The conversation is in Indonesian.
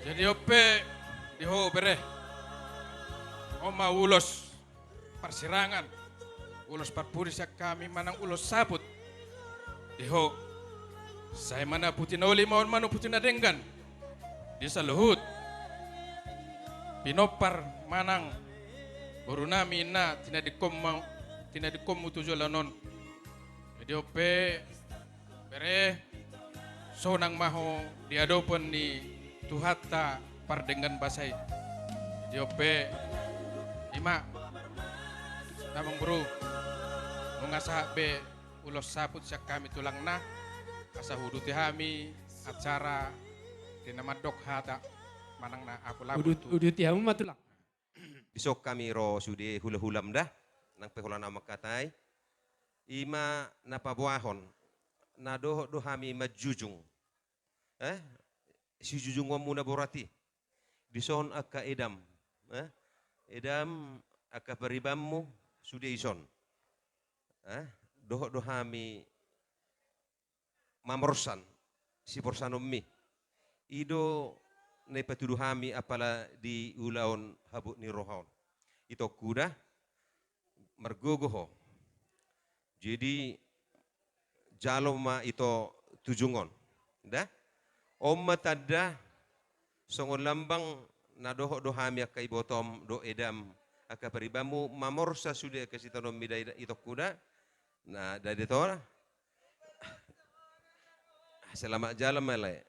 Jadi ope diho bere. Oma ulos persirangan. Ulos parpuris yak kami manang ulos sabut. Diho. Saya mana putin oli maun manu putin adenggan. Di saluhut. Pinopar manang. Borunami na tinadikom mutujo lanon. Jadi ope bere sonang maho diadopon ni tuhata pardengan basai. Jadi ope ima tamang bro mengasah be ulos saput siak kami tulang na asa huduti hami acara tinamadok hata manang na aku labut tu. Udut ya matulang. Besok kami ro sude hula-hulam dah nang pehulan nama katai ima napabuahon na do hami majujung si jujung wa muna borati dison aka edam edam aka peribammu sude ison do hami mamorsan si porsan ummi ido ne patudu hami apala di ulaon habuk ni rohaon itu kuda mergogoho jadi jaloma itu tujungon dah omma tadda songon lambang na do hami akai botom do edam aka peribamu mamorsa sude kasitanom mida itu kuda na dari tora selamat jalan malai